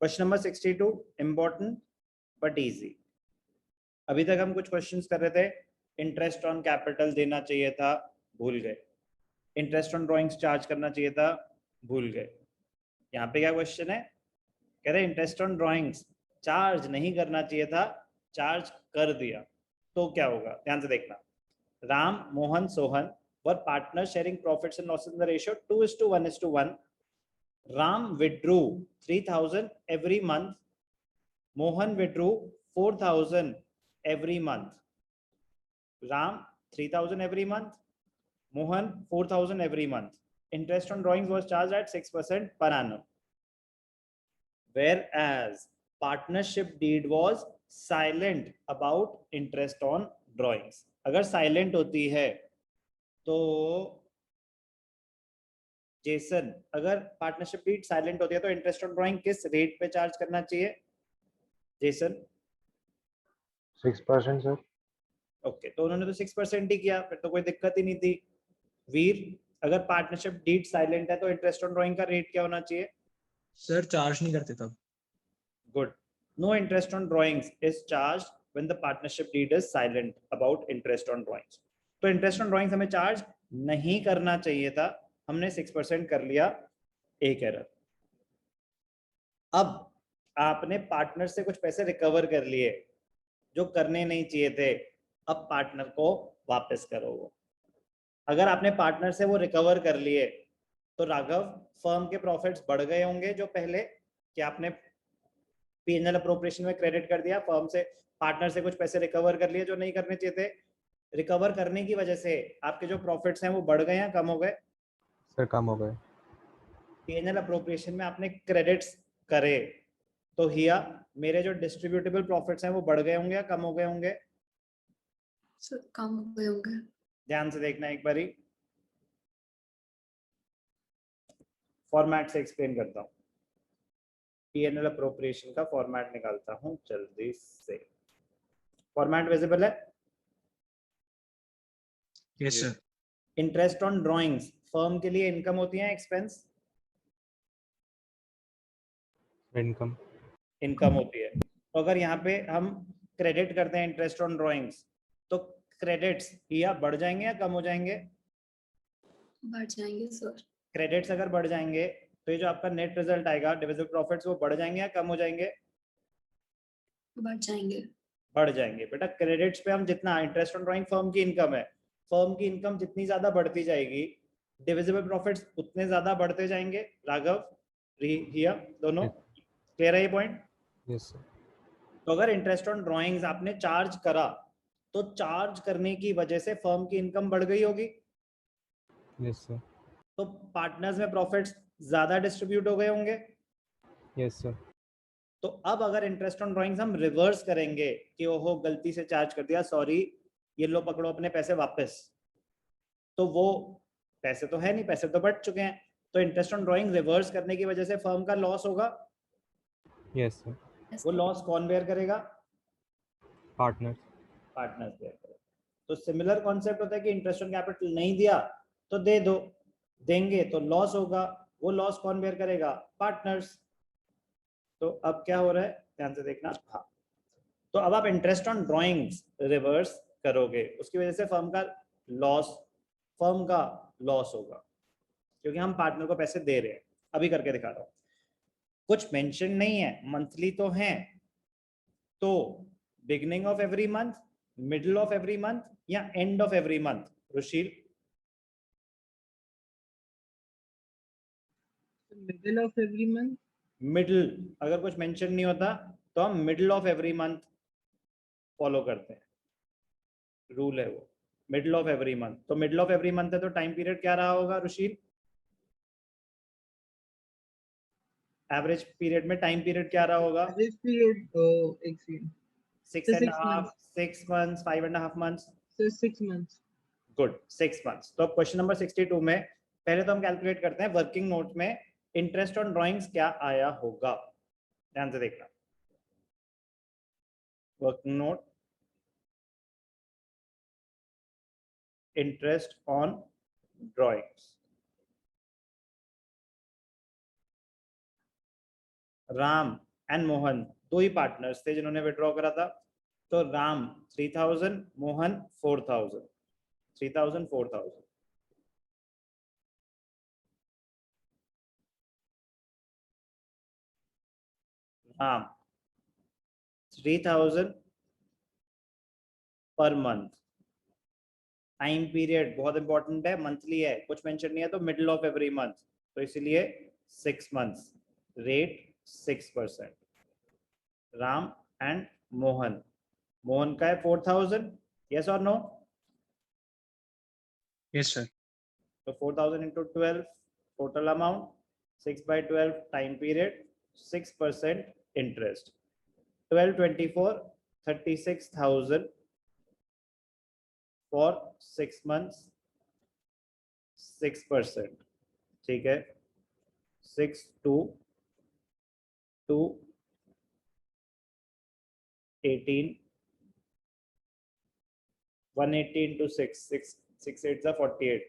Question number 62 important but easy. अभी तक हम कुछ क्वेश्चंस कर रहे थे। इंटरेस्ट ऑन कैपिटल देना चाहिए था, भूल गए। इंटरेस्ट ऑन ड्राइंग्स चार्ज करना चाहिए था, भूल गए। यहाँ पे क्या क्वेश्चन है, कह रहे इंटरेस्ट ऑन ड्राइंग्स चार्ज नहीं करना चाहिए था, चार्ज कर दिया, तो क्या होगा? ध्यान से देखना। Ram, Mohan, Sohan were partner sharing profits and losses in the ratio 2:1:1. Ram withdrew 3,000 every month. Mohan withdrew 4,000 every month. Ram 3,000 every month. Mohan 4,000 every month. Interest on drawings was charged at 6% per annum. Whereas partnership deed was silent about interest on drawings. अगर silent होती है तो Jason, अगर partnership deed silent होती है तो interest on drawing किस rate पे चार्ज करना चाहिए जेसन? 6% सर। ओके, तो उन्होंने तो 6% ही किया, फिर तो कोई दिक्कत ही नहीं थी। वीर, अगर पार्टनरशिप डीड साइलेंट है तो इंटरेस्ट ऑन ड्राइंग का रेट क्या होना चाहिए? सर चार्ज नहीं करते तब। Good, no interest on drawings is charge when the partnership deed is silent about interest on drawings. तो इंटरेस्ट ऑन ड्राइंग्स हमें चार्ज नहीं करना चाहिए था, हमने 6% कर लिया, एक एरर। अब आपने पार्टनर से कुछ पैसे रिकवर कर लिए जो करने नहीं चाहिए थे, अब पार्टनर को वापस करो वो। अगर आपने पार्टनर से वो रिकवर कर लिए तो राघव, फर्म के प्रॉफिट्स बढ़ गए होंगे जो पहले कि आपने पीएनएल अप्रोप्रिएशन में क्रेडिट कर दिया, फर्म से पार्टनर से कुछ पैसे रिकवर कर लिए जो नहीं करने चाहिए थे। रिकवर करने की वजह से आपके जो प्रॉफिट्स हैं वो बढ़ गए या कम हो गए? सर कम हो गए। पीएनएल अप्रोप्रिएशन में आपने क्रेडिट्स करे तो हिया मेरे जो डिस्ट्रीब्यूटेबल प्रॉफिट्स हैं वो बढ़ गए होंगे या कम हो गए होंगे? सर कम हो गए होंगे। ध्यान से देखना एक बारी, फॉर्मेट से एक्सप्लेन करता हूँ। पीएनएल अप्रोप्रिएशन का फॉर्मेट निकालता हूँ जल्दी से। फॉर्मेट विजिबल है? Yes sir. Interest on drawings firm के लिए इनकम होती है एक्सपेंस? इनकम। इनकम होती है। तो अगर यहाँ पे हम क्रेडिट करते हैं इंटरेस्ट ऑन ड्राइंग्स तो क्रेडिट्स या बढ़ जाएंगे या कम हो जाएंगे? बढ़ जाएंगे सर। क्रेडिट्स अगर बढ़ जाएंगे तो ये जो आपका नेट रिजल्ट आएगा डिविजिबल प्रॉफिट्स वो बढ़ जाएंगे या कम हो जाएंगे? बढ़ जाएंगे। बढ़ जाएंगे। बेटा क्रेडिट्स पे हम जितना, इंटरेस्ट ऑन ड्राइंग फर्म की इनकम है, फर्म की इनकम जितनी ज्यादा बढ़ती जाएगी डिविजिबल प्रॉफिट्स उतने ज्यादा बढ़ते जाएंगे। राघव, हिया, दोनों क्लियर है ये पॉइंट? Yes sir. तो अगर इंटरेस्ट ऑन ड्राइंग्स आपने चार्ज करा तो चार्ज करने की वजह से फर्म की इनकम बढ़ गई होगी। Yes sir. तो पार्टनर्स में प्रॉफिट्स ज्यादा डिस्ट्रीब्यूट हो गए होंगे। Yes sir. तो अब अगर इंटरेस्ट ऑन ड्राइंग्स हम रिवर्स करेंगे कि ओहो गलती से चार्ज कर दिया, सॉरी, ये लो पकड़ो अपने पैसे वापस, तो वो पैसे तो है नहीं, पैसे तो बढ़ चुके हैं, तो इंटरेस्ट ऑन ड्राइंग रिवर्स करने की वजह से फर्म का लॉस होगा। Yes sir. वो लॉस कौन बेयर करेगा? पार्टनर्स। पार्टनर्स बेयर करेगा। तो सिमिलर कॉन्सेप्ट होता है कि इंटरेस्ट ऑन कैपिटल नहीं दिया तो दे दो, देंगे तो लॉस होगा, वो लॉस कौन बेयर करेगा? पार्टनर्स। तो अब क्या हो रहा है, ध्यान से देखना। हाँ, तो अब आप इंटरेस्ट ऑन ड्राइंग्स रिवर्स करोगे, उसकी वजह से फर्म का लॉस होगा क्योंकि हम पार्टनर को पैसे दे रहे हैं। अभी करके दिखा रहा हूं, कुछ मेंशन नहीं है, मंथली तो है, तो beginning of every month, middle of every month या end of every month? Rushil, middle of every month. Middle, अगर कुछ मेंशन नहीं होता तो हम middle of every month follow करते हैं, रूल है वो, मिडिल ऑफ एवरी मंथ। तो मिडिल ऑफ एवरी मंथ है तो टाइम पीरियड क्या रहा होगा रुशील? एवरेज पीरियड में टाइम पीरियड क्या रहा होगा? एवरेज पीरियड एक second, 6.5, 6 months, 5.5 months? Sir 6 months. Good, 6 months। तो अब क्वेश्चन नंबर 62 में पहले तो हम कैलकुलेट करते हैं वर्किंग नोट में इंटरेस्ट ऑन ड्राइंग्स क्या आया होगा। ध्यान से देखना, working note interest on drawings? Ram and Mohan दो ही पार्टनर्स थे जिन्होंने विड्रॉ करा था, तो Ram 3000, Mohan 4000, 3000 4000। Ram 3000 per month. Time period बहुत इंपॉर्टेंट है, मंथली है, कुछ मेंशन नहीं है तो मिडिल ऑफ एवरी मंथ, तो इसलिए 6 months. Rate 6%। Ram and Mohan, Mohan का है 4000, यस और नो? Yes, sir. तो 4000 into 12 total amount 6 by 12 time period 6% interest 12 24 36,000 for 6 months 6%। ठीक है, 6 to 2 18 180 into 6 6 6 8 are 48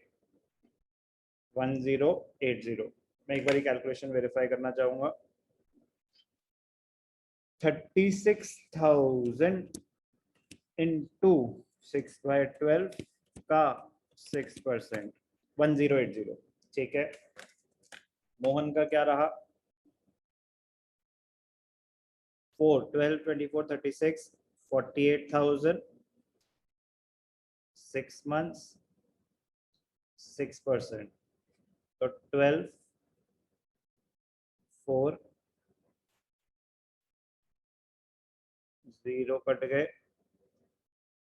1080। मैं एक बारी कैलकुलेशन वेरीफाई करना चाहूंगा। 36,000 into 6 by 12 का 6% 1080। ठीक है, मोहन का क्या रहा? 4 12 24 36 48,000 6 months 6%, तो 12 4 0 कट गए,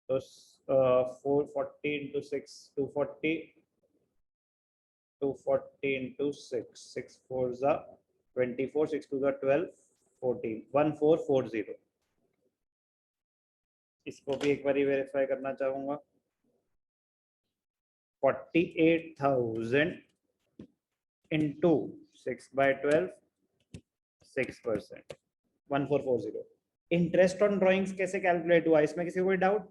तो 440 into 6 240 240 into 6 6 4s are 24 6 2s are 12 14 1440। इसको भी एक बारी वेरीफाई करना चाहूंगा। 48,000 into 6 by 12 6% 1440। Interest on drawings कैसे कैलकुलेट हुआ, इसमें किसी को कोई डाउट?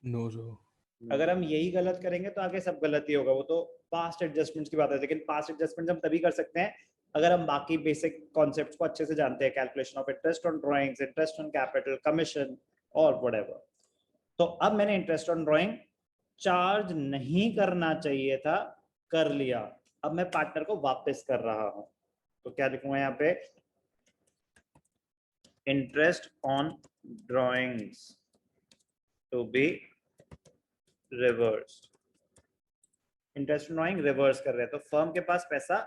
No, sir. अगर हम यही गलत करेंगे तो आगे सब गलत ही होगा, वो तो पास्ट एडजस्टमेंट्स की बात है, लेकिन पास्ट एडजस्टमेंट हम तभी कर सकते हैं अगर हम बाकी बेसिक कॉन्सेप्ट्स को अच्छे से जानते हैं, calculation of interest on drawings, interest on capital, commission और व्हाटएवर। तो अब मैंने इंटरेस्ट ऑन ड्राइंग चार्ज नहीं करना चाहिए था, कर लिया, अब मैं पार्टनर को वापस कर रहा हूं, तो क्या लिखूंगा यहाँ पे? Interest on drawings to be reversed. Interest drawing reverse कर रहे हैं, तो फर्म के पास पैसा,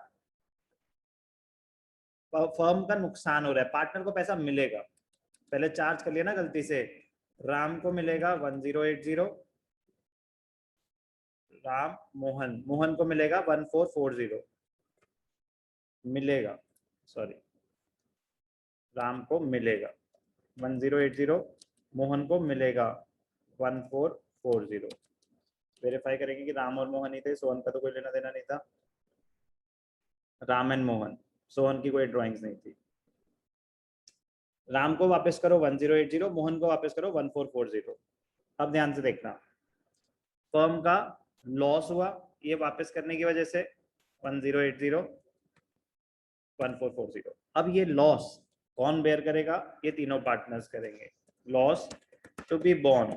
फर्म का नुकसान हो रहा है, पार्टनर को पैसा मिलेगा। पहले चार्ज कर लिया ना गलती से, राम को मिलेगा 1080, राम मोहन, मोहन को मिलेगा 1440 मिलेगा, सॉरी राम को मिलेगा 1080, मोहन को मिलेगा 1440। वेरीफाई करेंगे कि राम और मोहन ही थे, सोहन का तो कोई लेना देना नहीं था। राम एंड मोहन, सोहन की कोई ड्राइंग्स नहीं थी। राम को वापस करो 1080, मोहन को वापस करो 1440। अब ध्यान से देखना, फर्म का लॉस हुआ ये वापस करने की वजह से 1080 1440। अब ये लॉस कौन बेयर करेगा? ये तीनों पार्टनर्स करेंगे। Loss to be borne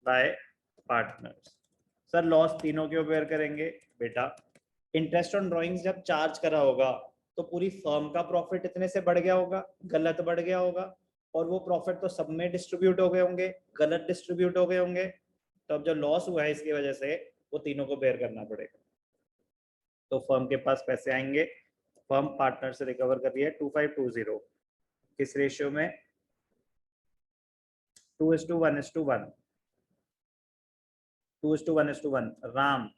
by partners. Sir loss तीनों क्यों बेयर करेंगे? बेटा इंटरेस्ट ऑन ड्राइंग्स जब चार्ज करा होगा तो पूरी फर्म का प्रॉफिट इतने से बढ़ गया होगा, गलत बढ़ गया होगा, और वो प्रॉफिट तो सब में डिस्ट्रीब्यूट हो गए होंगे, गलत डिस्ट्रीब्यूट हो गए होंगे, तो अब जो लॉस हुआ है इसकी वजह से वो तीनों को बेयर करना पड़ेगा। तो फर्म के पास पैसे आएंगे, फर्म पार्टनर से रिकवर कर रही है 2520। किस रेशियो में? 2:1:1 2:1:1। राम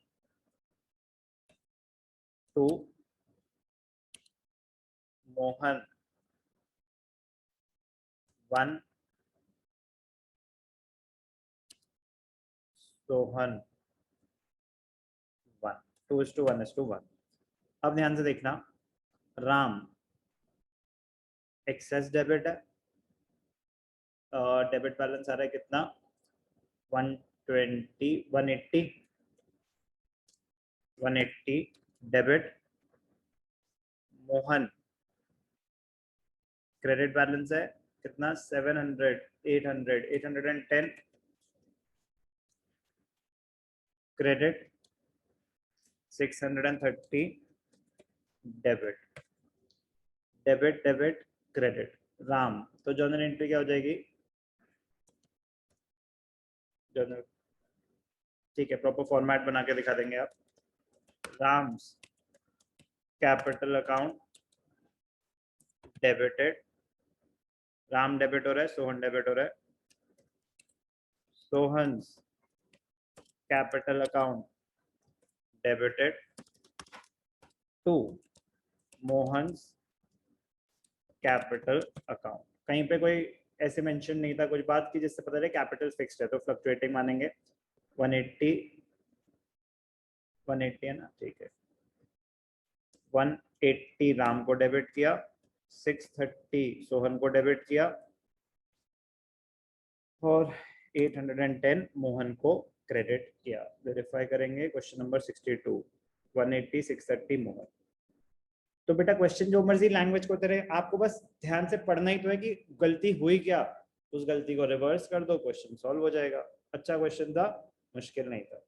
टू मोहन 1, सोहन 1, 2:1:1। अब ध्यान से देखना, राम एक्सेस डेबिट है, डेबिट बैलेंस आ रहा है कितना? 180 डेबिट, मोहन क्रेडिट बैलेंस है कितना 700, 800, 810 credit, 630 debit, debit debit credit. Ram, तो जर्नल एंट्री क्या हो जाएगी? जर्नल, ठीक है, प्रॉपर फॉर्मेट बना के दिखा देंगे आप। Ram's capital account debited, Ram debit हो रहा है, सोहन डेबिट हो रहा है। Sohan's capital account debited to Mohan's capital account. कहीं पे कोई ऐसे मेंशन नहीं था कुछ बात की जिससे पता चले कैपिटल फिक्स्ड है, तो फ्लक्चुएटिंग मानेंगे। 180 है ना, ठीक है। 180 राम को डेबिट किया, 630 सोहन को डेबिट किया और 810 मोहन को क्रेडिट किया। वेरीफाई करेंगे क्वेश्चन नंबर 62, 180 630 मोहन। तो बेटा क्वेश्चन जो मर्जी लैंग्वेज को तेरे, आपको बस ध्यान से पढ़ना ही तो है कि गलती हुई क्या, उस गलती को रिवर्स कर दो, क्वेश्चन सॉल्व हो जाएगा। अच्छा क्वेश्चन था, मुश्किल नहीं था।